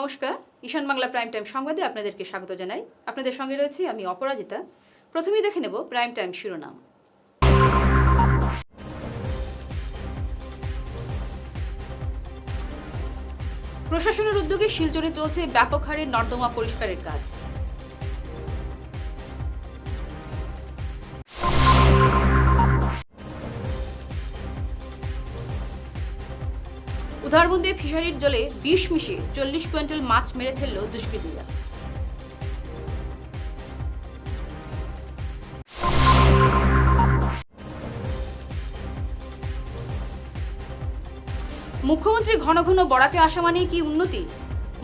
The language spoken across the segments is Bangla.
নমস্কার, ঈশান বাংলা প্রাইম টাইম সংবাদে আপনাদেরকে স্বাগত জানাই। আপনাদের সঙ্গে রয়েছি আমি অপরাজিতা। প্রথমেই দেখে নেব প্রাইম টাইম শিরোনাম। প্রশাসনের উদ্যোগে শিলচরে চলছে ব্যাপক হারে নর্দমা পরিষ্কারের কাজ। উধারবন্দে ফিশারির জলে বিষ মিশিয়ে 40 কুইন্টাল মাছ মেরে ফেলল দুষ্কৃতীরা। মুখ্যমন্ত্রী ঘন ঘন বরাকে আসা মানেই কি উন্নতি?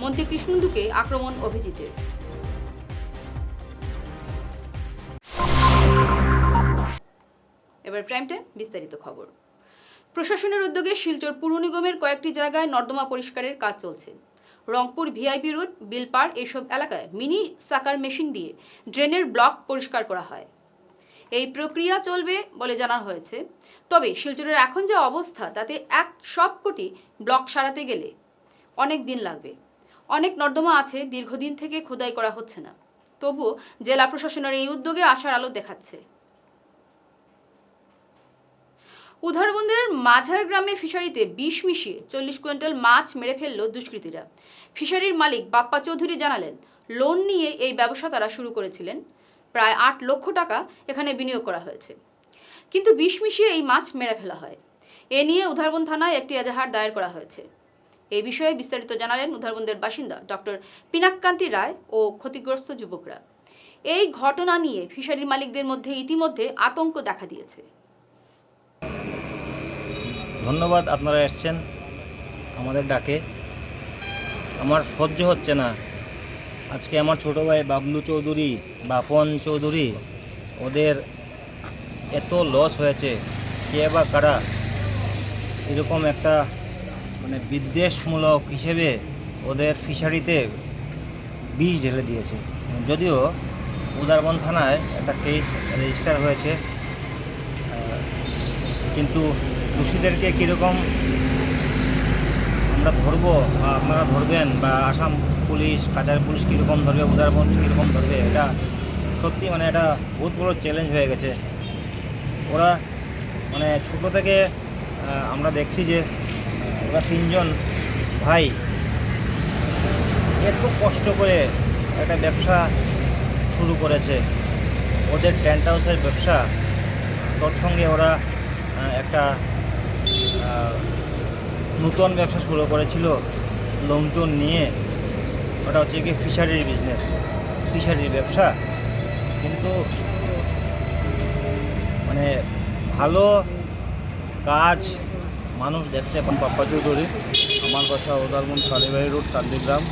মন্ত্রী কৃষ্ণেন্দুকে আক্রমণ অভিজিতের। এবার প্রাইম টাইম বিস্তারিত খবর। প্রশাসনের উদ্যোগে শিলচর পুর নিগমের কয়েকটি জায়গায় নর্দমা পরিষ্কারের কাজ চলছে। রংপুর ভিআইপি রোড, বিলপাড় এসব এলাকায় মিনি সাকার মেশিন দিয়ে ড্রেনের ব্লক পরিষ্কার করা হয়। এই প্রক্রিয়া চলবে বলে জানা হয়েছে। তবে শিলচরের এখন যে অবস্থা তাতে সবকটি ব্লক সারাতে গেলে অনেক দিন লাগবে। অনেক নর্দমা আছে দীর্ঘদিন থেকে খোদাই করা হচ্ছে না। তবুও জেলা প্রশাসনের এই উদ্যোগে আশার আলো দেখাচ্ছে। উধারবন্দের মাঝার গ্রামে ফিশারিতে বিষ মিশিয়ে 40 কুইন্টাল মাছ মেরে ফেলল দুষ্কৃতীরা। ফিশারির মালিক বাপ্পা চৌধুরী জানালেন, লোন নিয়ে এই ব্যবসা তারা শুরু করেছিলেন। প্রায় 8 লক্ষ টাকা এখানে বিনিয়োগ করা হয়েছে, কিন্তু বিষ মিশিয়ে এই মাছ মেরে ফেলা হয়। এ নিয়ে উধারবন্দ থানায় একটি এজাহার দায়ের করা হয়েছে। এই বিষয়ে বিস্তারিত জানালেন উধারবন্দের বাসিন্দা ডক্টর পিনাককান্তি রায় ও ক্ষতিগ্রস্ত যুবকরা। এই ঘটনা নিয়ে ফিশারির মালিকদের মধ্যে ইতিমধ্যে আতঙ্ক দেখা দিয়েছে। ধন্যবাদ, আপনারা এসছেন আমাদের ডাকে। আমার সহ্য হচ্ছে না। আজকে আমার ছোটো ভাই বাবলু চৌধুরী, বাপন চৌধুরী, ওদের এত লস হয়েছে। কে বা কারা এরকম একটা বিদ্বেষমূলক হিসেবে ওদের ফিশারিতে বিষ ঢেলে দিয়েছে। যদিও উদারবন্দ থানায় একটা কেস রেজিস্টার হয়েছে, কিন্তু দোষীদেরকে কীরকম আমরা ধরবো বা আপনারা ধরবেন, বা আসাম পুলিশ, কাছাড় পুলিশ কীরকম ধরবে, উদারবন্দ কীরকম ধরবে, এটা সত্যি এটা বহুত বড় চ্যালেঞ্জ হয়ে গেছে। ওরা ছোটো থেকে আমরা দেখছি যে ওরা 3 জন ভাই এত কষ্ট করে একটা ব্যবসা শুরু করেছে। ওদের টেন্ট হাউসের ব্যবসা, তোর সঙ্গে ওরা একটা নতুন ব্যবসা শুরু করেছিল লোন টোন নিয়ে। ওটা হচ্ছে কি ফিশারির বিজনেস, ফিশারির ব্যবসা। কিন্তু ভালো কাজ মানুষ দেখছে। এখন বাপ্পা চৌধুরী, আমার বাসা উদারবন্দ কালীবাড়ি রোড, কান্দিগ্রাম।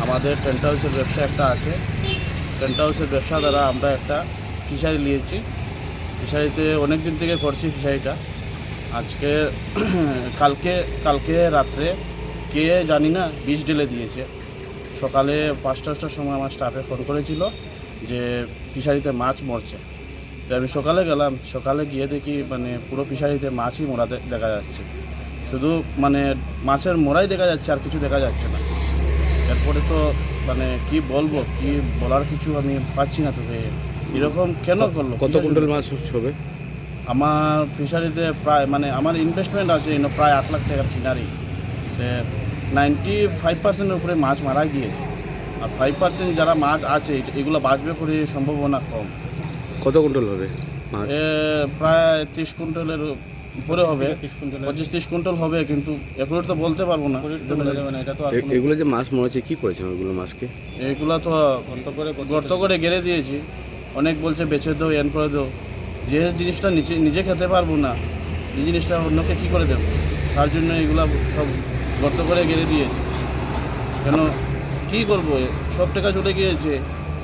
আমাদের টেন্ট হাউসের ব্যবসা একটা আছে। টেন্ট হাউসের ব্যবসা দ্বারা আমরা একটা ফিশারি নিয়েছি। ফিশারিতে অনেক দিন থেকে করছি ফিশারিটা। আজকে কালকে রাত্রে কে জানি না বিষ ঢেলে দিয়েছে। সকালে 5টার সময় আমার স্টাফে ফোন করেছিল যে ফিশারিতে মাছ মরছে। তো আমি সকালে গেলাম। সকালে গিয়ে দেখি পুরো ফিশারিতে মাছই মরা দেখা যাচ্ছে। শুধু মাছের মরাই দেখা যাচ্ছে, আর কিছু দেখা যাচ্ছে না। এরপরে তো কি বলবো, কি বলার কিছু আমি পাচ্ছি না। তো এরকম কেন করলো? কত কুইন্টাল মাছ হবে? আমার ফিশারিতে প্রায় আমার ইনভেস্টমেন্ট আছে প্রায় 8 লাখ টাকার ফিনারি। 95% উপরে মাছ মারাই দিয়েছে, আর 5% যারা মাছ আছে এগুলো বাঁচবে করে সম্ভাবনা কম। কত কুইন্টাল হবে মাছ? প্রায় 30 কুইন্টালের উপরে হবে, 25-30 কুইন্টাল হবে, কিন্তু এগুলো তো বলতে পারবো না। এটা তো এগুলো যে মাছ মরেছে কি করেছেন ওইগুলো মাছকে? এগুলো তো গর্ত করে গেড়ে দিয়েছি। অনেক বলছে বেচে দাও, এন করে দাও। যে জিনিসটা নিজে খেতে পারবো না, এই জিনিসটা অন্যকে কী করে দেবো? তার জন্য এগুলো সব গর্ত করে গেড়ে দিয়েছে। কেন কী করবো? সব টাকা চলে গিয়েছে।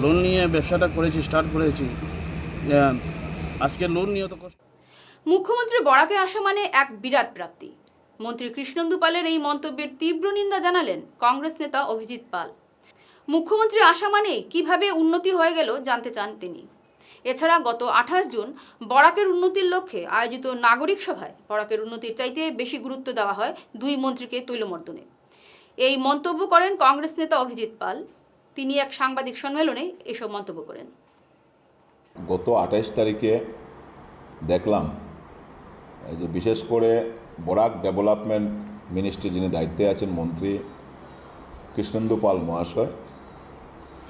লোন নিয়ে ব্যবসাটা করেছি, স্টার্ট করেছি। আজকে লোন নিয়ে তো কষ্ট। মুখ্যমন্ত্রী বরাকে আসা মানে এক বিরাট প্রাপ্তি। মন্ত্রী কৃষ্ণেন্দু পালের এই মন্তব্যের তীব্র নিন্দা জানালেন কংগ্রেস নেতা অভিজিৎ পাল। মুখ্যমন্ত্রী আসা মানে কিভাবে উন্নতি হয়ে গেল জানতে চান তিনি। এছাড়া গত 28 জুন বরাকের উন্নতির লক্ষ্যে আয়োজিত নাগরিক সভায় বরাকের উন্নতির চাইতে বেশি গুরুত্ব দেওয়া হয় 2 মন্ত্রীকে তৈলমর্দনে। এই মন্তব্য করেন কংগ্রেস নেতা অভিজিৎ পাল। তিনি এক সাংবাদিক সম্মেলনে এসব মন্তব্য করেন। গত 28 তারিখে দেখলাম এই যে বিশেষ করে বরাক ডেভেলপমেন্ট মিনিস্ট্রি যিনি দায়িত্বে আছেন মন্ত্রী কৃষ্ণেন্দু পাল মহাশয়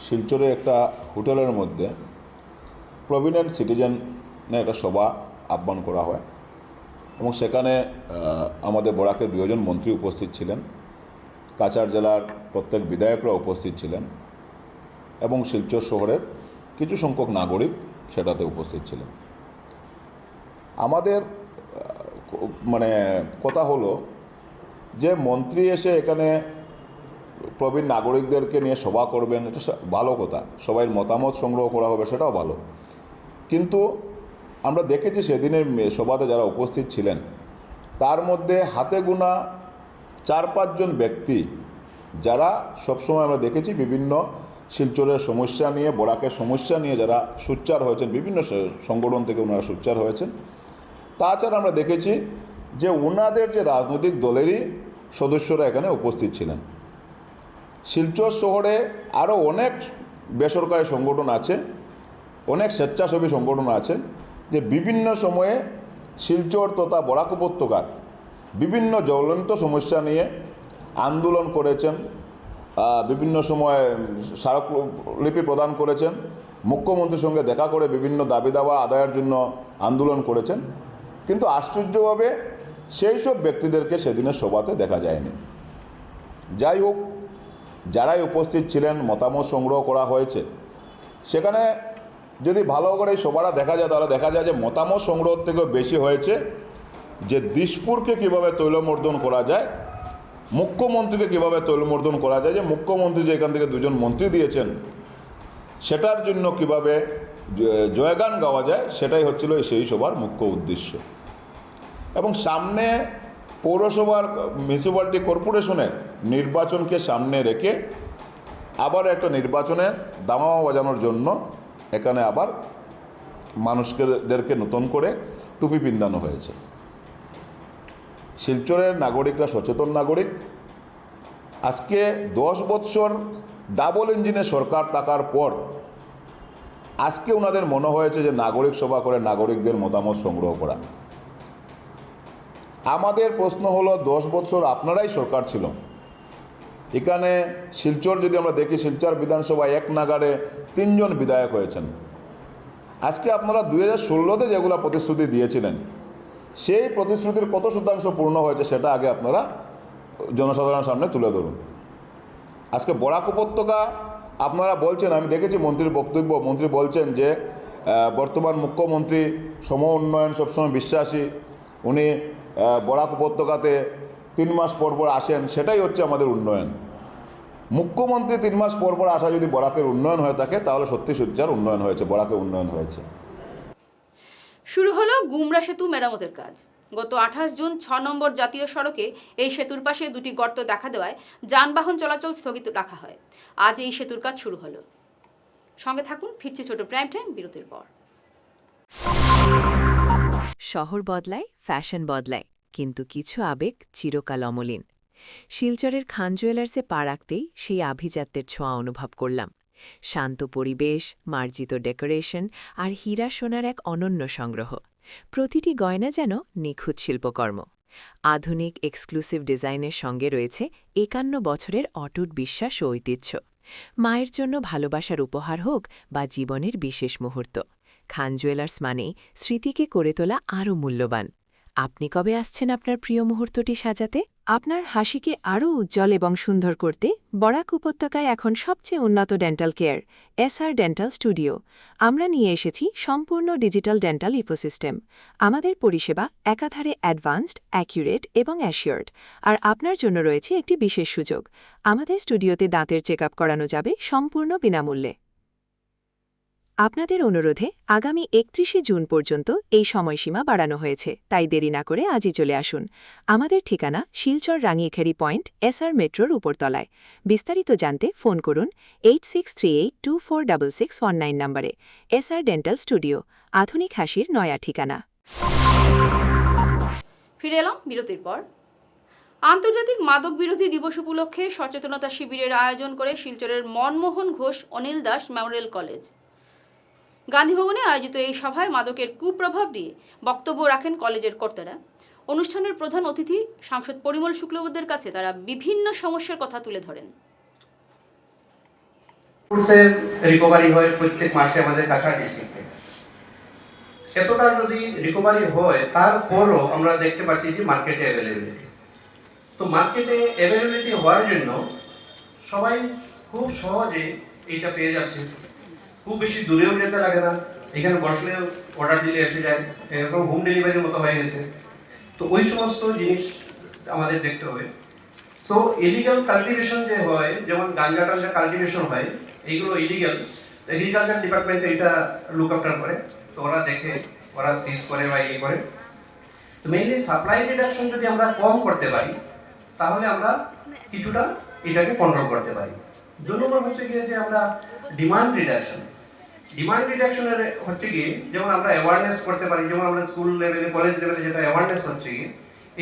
শিলচরে একটা হোটেলের মধ্যে প্রভিডেন্ট সিটিজেনের একটা সভা আহ্বান করা হয় এবং সেখানে আমাদের বরাকের 2 জন মন্ত্রী উপস্থিত ছিলেন, কাছাড় জেলার প্রত্যেক বিধায়করা উপস্থিত ছিলেন এবং শিলচর শহরের কিছু সংখ্যক নাগরিক সেটাতে উপস্থিত ছিলেন। আমাদের কথা হলো যে মন্ত্রী এসে এখানে প্রবীণ নাগরিকদেরকে নিয়ে সভা করবেন, এটা ভালো কথা, সবাই মতামত সংগ্রহ করা হবে, সেটাও ভালো। কিন্তু আমরা দেখেছি সেদিনের সভাতে যারা উপস্থিত ছিলেন তার মধ্যে হাতে গোনা 4-5 জন ব্যক্তি যারা সবসময় আমরা দেখেছি বিভিন্ন শিলচরের সমস্যা নিয়ে, বরাকের সমস্যা নিয়ে যারা সোচ্চার হয়েছেন, বিভিন্ন সংগঠন থেকে ওনারা সোচ্চার হয়েছেন। তাছাড়া আমরা দেখেছি যে ওনাদের যে রাজনৈতিক দলেরই সদস্যরা এখানে উপস্থিত ছিলেন। শিলচর শহরে আরও অনেক বেসরকারি সংগঠন আছে, অনেক স্বেচ্ছাসেবী সংগঠন আছে যে বিভিন্ন সময়ে শিলচর তথা বরাক উপত্যকার বিভিন্ন জ্বলন্ত সমস্যা নিয়ে আন্দোলন করেছেন, বিভিন্ন সময় স্মারকলিপি প্রদান করেছেন, মুখ্যমন্ত্রীর সঙ্গে দেখা করে বিভিন্ন দাবি দাবা আদায়ের জন্য আন্দোলন করেছেন। কিন্তু আশ্চর্যভাবে সেই সব ব্যক্তিদেরকে সেদিনের সভাতে দেখা যায়নি। যাই হোক, যারাই উপস্থিত ছিলেন মতামত সংগ্রহ করা হয়েছে, সেখানে যদি ভালো করে এই সভাটা দেখা যায় তাহলে দেখা যায় যে মতামত সংগ্রহ থেকেও বেশি হয়েছে যে দিশপুরকে কীভাবে তৈলমর্দন করা যায়, মুখ্যমন্ত্রীকে কীভাবে তৈলমর্দন করা যায়, যে মুখ্যমন্ত্রী যে এখান থেকে 2 জন মন্ত্রী দিয়েছেন সেটার জন্য কিভাবে জয়গান গাওয়া যায়, সেটাই হচ্ছিল সেই সভার মুখ্য উদ্দেশ্য। এবং সামনে পৌরসভার মিউনিসিপ্যালিটি কর্পোরেশনের নির্বাচনকে সামনে রেখে আবার একটা নির্বাচনের দামামা বাজানোর জন্য এখানে আবার মানুষদেরকে নতুন করে টুপি পিন্দানো হয়েছে। শিলচরের নাগরিকরা সচেতন নাগরিক। আজকে 10 বছর ডাবল ইঞ্জিনের সরকার থাকার পর আজকে ওনাদের মনে হয়েছে যে নাগরিক সভা করে নাগরিকদের মতামত সংগ্রহ করা। আমাদের প্রশ্ন হলো 10 বছর আপনারাই সরকার ছিল, এখানে শিলচর যদি আমরা দেখি শিলচর বিধানসভায় 1 নাগাড়ে 3 জন বিধায়ক হয়েছেন। আজকে আপনারা 2016তে যেগুলো প্রতিশ্রুতি দিয়েছিলেন সেই প্রতিশ্রুতির কত শতাংশ পূর্ণ হয়েছে সেটা আগে আপনারা জনসাধারণের সামনে তুলে ধরুন। আজকে বরাক উপত্যকা আপনারা বলছেন, আমি দেখেছি মন্ত্রীর বক্তব্য, মন্ত্রী বলছেন যে বর্তমান মুখ্যমন্ত্রী সম উন্নয়ন সবসময় বিশ্বাসী, উনি বরাক উপত্যকাতে 3 মাস পর পর আসেন, সেটাই হচ্ছে আমাদের উন্নয়ন। মুখ্যমন্ত্রী 3 মাস পর পর আসা যদি বরাকের উন্নয়ন হয়ে থাকে তাহলে সত্যি সত্যিকার উন্নয়ন হয়েছে, বরাকের উন্নয়ন হয়েছে। শুরু হলো গুমরা সেতু মেরামতের কাজ। গত 28 জুন 6 নম্বর জাতীয় সড়কে এই সেতুর পাশে 2টি গর্ত দেখা দেওয়ায় যানবাহন চলাচল স্থগিত রাখা হয়। আজ এই সেতুর কাজ শুরু হলো। সঙ্গে থাকুন, ফিরছে ছোট প্রাইম টাইম বিরতির পর। শহর বদলায়, ফ্যাশন বদলায়, কিন্তু কিছু আবেগ চিরকাল অমলিন। শিলচরের খান জুয়েলার্সে পা রাখতেই সেই আভিজাত্যের ছোঁয়া অনুভব করলাম। শান্ত পরিবেশ, মার্জিত ডেকোরেশন আর হীরা সোনার এক অনন্য সংগ্রহ। প্রতিটি গয়না যেন নিখুঁত শিল্পকর্ম। আধুনিক এক্সক্লুসিভ ডিজাইনের সঙ্গে রয়েছে 51 বছরের অটুট বিশ্বাস ও ঐতিহ্য। মায়ের জন্য ভালোবাসার উপহার হোক বা জীবনের বিশেষ মুহূর্ত, খান জুয়েলার্স মানেই স্মৃতিকে করে তোলা আরও মূল্যবান। আপনি কবে আসছেন আপনার প্রিয় মুহূর্তটি সাজাতে? আপনার হাসিকে আরও উজ্জ্বল এবং সুন্দর করতে বরাক উপত্যকায় এখন সবচেয়ে উন্নত dental care SR dental studio. আমরা নিয়ে এসেছি সম্পূর্ণ ডিজিটাল ডেন্টাল ইকোসিস্টেম। আমাদের পরিষেবা একাধারে অ্যাডভান্সড, অ্যাকিউরেট এবং অ্যাসিওর্ড। আর আপনার জন্য রয়েছে একটি বিশেষ সুযোগ, আমাদের স্টুডিওতে দাঁতের চেকআপ করানো যাবে সম্পূর্ণ বিনামূল্যে। আপনাদের অনুরোধে আগামী 31 জুন পর্যন্ত এই সময়সীমা বাড়ানো হয়েছে, তাই দেরি না করে আজই চলে আসুন। আমাদের ঠিকানা শিলচর রাঙিয়েখেড়ি পয়েন্ট, এসআর মেট্রোর উপরতলায়। বিস্তারিত জানতে ফোন করুন 8638246619 নম্বরে। এসআর ডেন্টাল স্টুডিও, আধুনিক হাসির নয়া ঠিকানা। ফিরে এলাম বিরতির পর। আন্তর্জাতিক মাদক বিরোধী দিবস উপলক্ষে সচেতনতা শিবিরের আয়োজন করে শিলচরের মনমোহন ঘোষ অনিল দাস মেমোরিয়াল কলেজ। গান্ধীভবনে আয়োজিত এই সভায় মাদকের কুপ্রভাব নিয়ে বক্তব্য রাখেন কলেজের কর্তারা। অনুষ্ঠানের প্রধান অতিথি সাংসদ পরিমল শুক্লবৈদ্যের কাছে তারা বিভিন্ন সমস্যার কথা তুলে ধরেন। রিকভারি হয় প্রত্যেক মাসে আমাদের কাছাড় ডিস্ট্রিক্টে। এতটা যদি রিকভারি হয় তারপরও আমরা দেখতে পাচ্ছি যে মার্কেটে অ্যাভেলেবিলিটি। তো মার্কেটে অ্যাভেলেবিলিটি হওয়ার জন্য সবাই খুব সহজে এইটা পেয়ে যাচ্ছে, খুব বেশি দূরেও যেতে লাগে না, এখানে বসলে অর্ডার দিলে এসে যায়, এরকম হোম ডেলিভারির মতো হয়ে গেছে। তো ওই সমস্ত জিনিস আমাদের দেখতে হবে। সো ইলিগাল কাল্টিভেশন যে হয়, যেমন গাঞ্জা টাঞ্জা কাল্টিভেশন হয়, এইগুলো ইলিগাল। এগ্রিকালচার ডিপার্টমেন্ট এটা লুক আফটার করে, তো ওরা দেখে, ওরা সিজ করে বা ইয়ে করে। তো মেইনলি সাপ্লাই রিডাকশন যদি আমরা কম করতে পারি তাহলে আমরা কিছুটা এটাকে কন্ট্রোল করতে পারি। 2 নম্বর হচ্ছে গিয়ে যে আমরা ডিমান্ড রিডাকশনের হচ্ছে গিয়ে যেমন আমরা অ্যাওয়ারনেস করতে পারি, যেমন আমরা স্কুল লেভেলে কলেজ লেভেলে যেটা অ্যাওয়ারনেস হচ্ছে গিয়ে,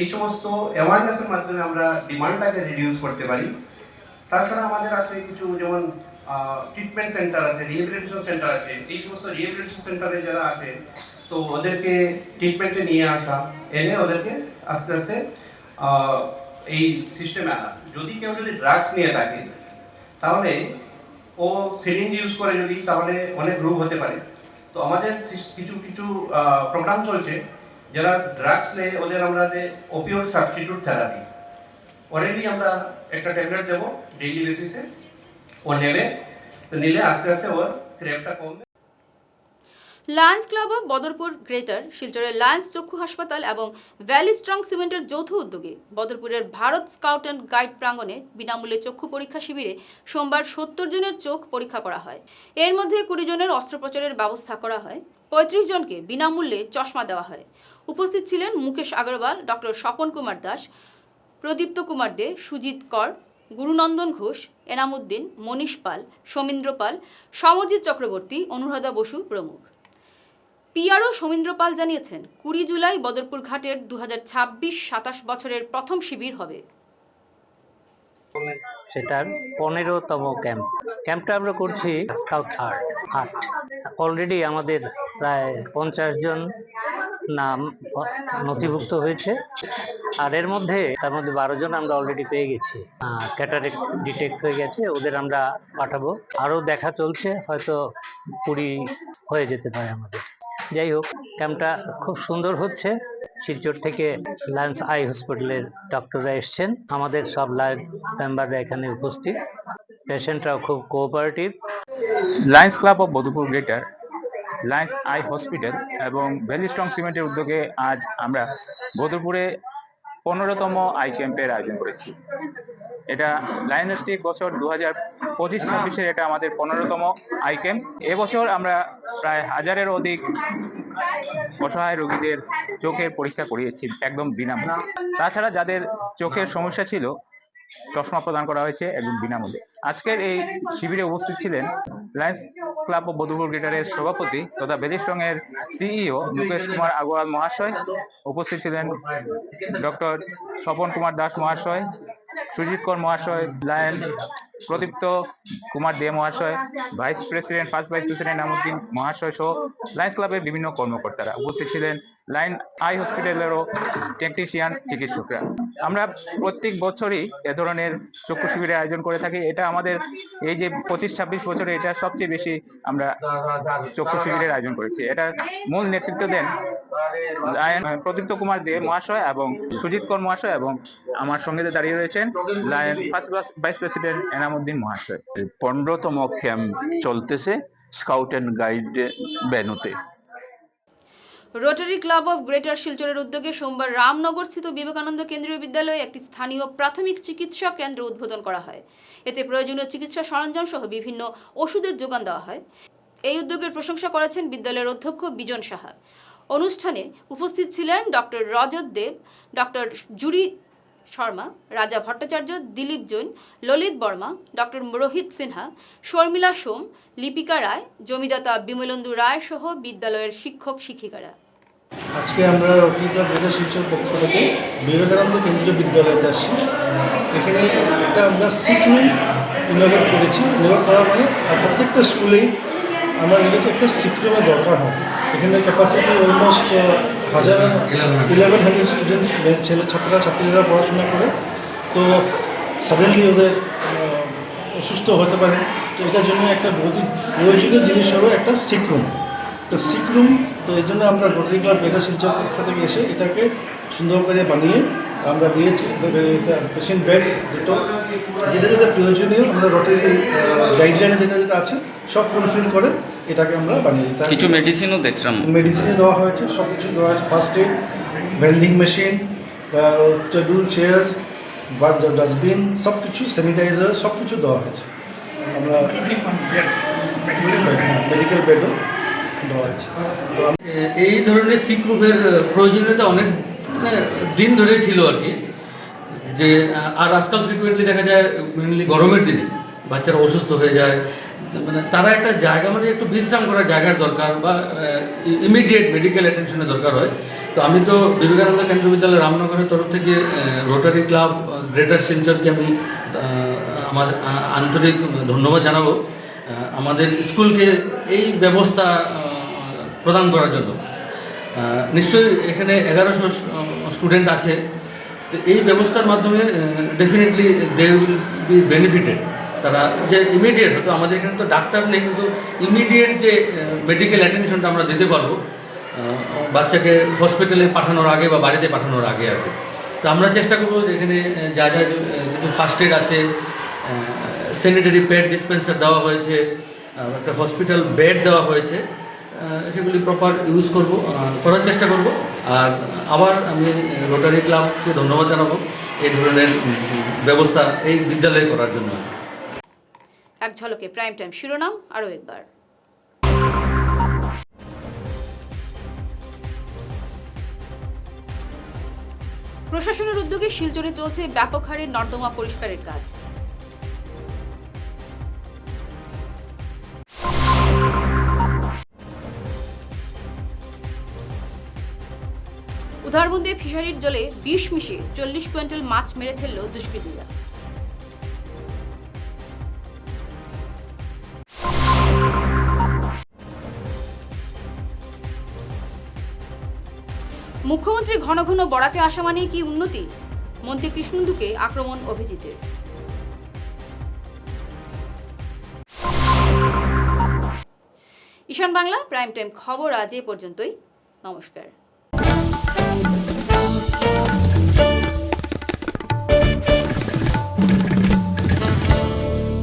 এই সমস্ত অ্যাওয়ারনেসের মাধ্যমে আমরা ডিমান্ডটাকে রিডিউস করতে পারি। তাছাড়া আমাদের আছে কিছু যেমন ট্রিটমেন্ট সেন্টার আছে, রিহ্যাবিলিটেশন সেন্টার আছে। এই সমস্ত রিহ্যাবিলিটেশন সেন্টারে যারা আছে তো ওদেরকে ট্রিটমেন্টে নিয়ে আসা, এনে ওদেরকে আস্তে আস্তে এই সিস্টেমে আনা। যদি কেউ ড্রাগস নিয়ে থাকে তাহলে ও সিরিঞ্জ ইউজ করে যদি, তাহলে অনেক রোগ হতে পারে। তো আমাদের কিছু কিছু প্রোগ্রাম চলছে, যারা ড্রাগস নেয় ওদের আমরা ওপিওড সাবস্টিটিউট থেরাপি অলরেডি আমরা একটা ট্যাবলেট দেবো ডেইলি বেসিসে, ও নেবে, তো নিলে আস্তে আস্তে ওর ক্রেভটা কমবে। Lions club of Badarpur greater, শিলচরের লায়ন্স চক্ষু হাসপাতাল এবং ভ্যালি স্ট্রং সিমেন্টের যৌথ উদ্যোগে বদরপুরের ভারত স্কাউট অ্যান্ড গাইড প্রাঙ্গণে বিনামূল্যে চক্ষু পরীক্ষা শিবিরে সোমবার 70 জনের চোখ পরীক্ষা করা হয়। এর মধ্যে 20 জনের অস্ত্রোপচারের ব্যবস্থা করা হয়, 35 জনকে বিনামূল্যে চশমা দেওয়া হয়। উপস্থিত ছিলেন মুকেশ আগরওয়াল, ডক্টর স্বপন কুমার দাস, প্রদীপ্ত কুমার দে, সুজিত কর, গুরুনন্দন ঘোষ, এনামুদ্দিন, মনীষ পাল, সমীন্দ্র পাল, সমরজিৎ চক্রবর্তী, অনুরাধা বসু প্রমুখ। পিআরও সমীন্দ্র পাল জানিয়েছেন 20 জুলাই বদরপুর ঘাটের 2026-27 বছরের প্রথম শিবির হবে। সেটার 15তম ক্যাম্পটা আমরা করছি স্কাউট হাট। অলরেডি আমাদের প্রায় 50 জন নাম নথিভুক্ত হয়েছে, আর এর মধ্যে তার মধ্যে 12 জন আমরা অলরেডি পেয়ে গেছি। ক্যাটারেক্ট ডিটেক্ট হয়ে গেছে, ওদের আমরা পাঠাবো। আরও দেখা চলছে, হয়তো 20 হয়ে যেতে পারে আমাদের। যাই হোক, ক্যাম্পটা খুব সুন্দর হচ্ছে। শিলচর থেকে লায়ন্স আই হসপিটালের ডক্টররা এসছেন, আমাদের সব লায়ন্স মেম্বাররা এখানে উপস্থিত, পেশেন্টরাও খুব cooperative. Lions club of Badarpur greater, Lions eye hospital এবং ভ্যালি স্ট্রং সিমেন্টের উদ্যোগে আজ আমরা বদরপুরে 15তম আই ক্যাম্পের আয়োজন করেছি। এটা লায়ন্স বছর 2025-26 এটা আমাদের 15তম আই ক্যাম্প। এবছর আমরা প্রায় 1000-এর অধিক অসহায় রোগীদের চোখের পরীক্ষা করিয়েছি একদম বিনামূল্যে। তাছাড়া যাদের চোখের সমস্যা ছিল চশমা প্রদান করা হয়েছে একদম বিনামূল্যে। আজকের এই শিবিরে উপস্থিত ছিলেন লায়ন্স ক্লাব অফ বদরপুর গ্রেটারের সভাপতি তথা ভ্যালি স্ট্রং এর সিইও মুকেশ কুমার আগরওয়াল মহাশয়, উপস্থিত ছিলেন ডক্টর স্বপন কুমার দাস মহাশয়, সুজিত কর মহাশয়, লায়ন প্রদীপ্ত কুমার দে মহাশয়, ফার্স্ট ভাইস প্রেসিডেন্ট এনামুদ্দিন মহাশয় সহ লায়ন্স ক্লাবের বিভিন্ন কর্মকর্তারা উপস্থিত ছিলেন, লায়ন আই হসপিটালেরও টেকনিশিয়ান চিকিৎসকরা। আমরা প্রত্যেক বছরই এ ধরনের চক্ষু শিবিরের আয়োজন করে থাকি। এটা আমাদের এই যে 25-26 বছরে এটা সবচেয়ে বেশি আমরা চক্ষু শিবিরের আয়োজন করেছি। এটার মূল নেতৃত্ব দেন লায়ন প্রদীপ্ত কুমার দে মহাশয় এবং সুজিত কর মহাশয়, এবং আমার সঙ্গে দাঁড়িয়ে রয়েছেন lion first vice president Enamuddin মহাশয়। 15তম ক্যাম্প চলতেছে স্কাউট অ্যান্ড গাইড ভেন্যুতে। রোটারি ক্লাব অফ গ্রেটার শিলচরের উদ্যোগে সোমবার রামনগরস্থিত বিবেকানন্দ কেন্দ্রীয় বিদ্যালয়ে একটি স্থানীয় প্রাথমিক চিকিৎসা কেন্দ্র উদ্বোধন করা হয়। এতে প্রয়োজনীয় চিকিৎসা সরঞ্জাম সহ বিভিন্ন ওষুধের যোগান দেওয়া হয়। এই উদ্যোগের প্রশংসা করেছেন বিদ্যালয়ের অধ্যক্ষ বিজন সাহা। অনুষ্ঠানে উপস্থিত ছিলেন ডক্টর রজত দেব, ডক্টর জুরি শর্মা, রাজা ভট্টাচার্য, দিলীপ জৈন, ললিত বর্মা, ডক্টর রোহিত সিনহা, শর্মিলা সোম, লিপিকা রায়, জমিদাতা বিমলেন্দু রায় সহ বিদ্যালয়ের শিক্ষক শিক্ষিকারা। আজকে আমরা রোটারি ক্লাব গ্রেটার শিলচর পক্ষ থেকে বিবেকানন্দ কেন্দ্রীয় বিদ্যালয়তে আসছি। এখানে একটা আমরা সিক রুম ইনোভেট করেছি। ইনোভেট করা মানে প্রত্যেকটা স্কুলেই আমরা দেখেছি একটা সিক রুমের দরকার হয়। এখানে ক্যাপাসিটি অলমোস্ট 1100 স্টুডেন্টস ছাত্রীরা পড়াশোনা করে, তো সাডেনলি ওদের অসুস্থ হতে পারে। তো এটার জন্য একটা বহুতই প্রয়োজনীয় জিনিস হলো একটা সিক রুম। তো সিক রুম, তো এই জন্য আমরা রোটারি ক্লাব গ্রেটার শিলচর পক্ষ থেকে এসে এটাকে সুন্দর করে বানিয়ে আমরা দিয়েছি। এটা পেশেন্ট বেড দুটো, যেটা যেটা প্রয়োজনীয় আমাদের রোটারি গাইডলাইনে যেটা যেটা আছে সব ফুলফিল করে এটাকে আমরা বানিয়ে দিই। কিছু মেডিসিনও দেখলাম, মেডিসিনও দেওয়া হয়েছে, সব কিছু দেওয়া হয়েছে। First aid, vending machine, table, chairs, dustbin, সব কিছু, স্যানিটাইজার, সব কিছু দেওয়া হয়েছে। আমরা মেডিকেল বেডও দেওয়া হয়েছে। তো এই ধরনের সিক রুমের প্রয়োজনীয়তা অনেক দিন ধরে ছিল আর কি, যে আর আজকাল ফ্রিকুয়েন্টলি দেখা যায় মেনলি গরমের দিনে বাচ্চারা অসুস্থ হয়ে যায়, মানে তারা একটা জায়গা, মানে একটু বিশ্রাম করার জায়গার দরকার বা ইমিডিয়েট মেডিকেল অ্যাটেনশনের দরকার হয়। তো আমি তো বিবেকানন্দ কেন্দ্র বিদ্যালয় রামনগরের তরফ থেকে রোটারি ক্লাব গ্রেটার শিলচরকে আমি আমার আন্তরিক ধন্যবাদ জানাবো আমাদের স্কুলকে এই ব্যবস্থা প্রদান করার জন্য। নিশ্চয়ই এখানে 1100 স্টুডেন্ট আছে, তো এই ব্যবস্থার মাধ্যমে definitely they will be benefited. তারা যে ইমিডিয়েট, হয়তো আমাদের এখানে তো ডাক্তার নেই, কিন্তু ইমিডিয়েট যে মেডিকেল অ্যাটেনশনটা আমরা দিতে পারবো বাচ্চাকে হসপিটালে পাঠানোর আগে বা বাড়িতে পাঠানোর আগে আর কি। তো আমরা চেষ্টা করবো যে এখানে যা যা কিছু ফার্স্ট এড আছে, স্যানিটারি প্যাড ডিসপেন্সার দেওয়া হয়েছে, একটা হসপিটাল বেড দেওয়া হয়েছে, সেগুলি প্রপার ইউজ করার চেষ্টা করব। আর আবার আমি রোটারি ক্লাবকে ধন্যবাদ জানাবো এই ধরনের ব্যবস্থা এই বিদ্যালয়ে করার জন্য। এক ঝলকে প্রাইম টাইম শিরোনাম আরও একবার। প্রশাসনের উদ্যোগে শিলচরে চলছে ব্যাপক হারে নর্দমা পরিষ্কারের কাজ। উধারবন্দে ফিশারির জলে বিষ মিশিয়ে 40 কুইন্টাল মাছ মেরে ফেলল দুষ্কৃতীরা। মুখ্যমন্ত্রী ঘন ঘন বরাকে আসা মানে কি উন্নতি? মন্ত্রী কৃষ্ণন্দুকে আক্রমণ অভিজিতের। ঈশান বাংলা প্রাইম টাইম খবর আজ এ পর্যন্তই। নমস্কার।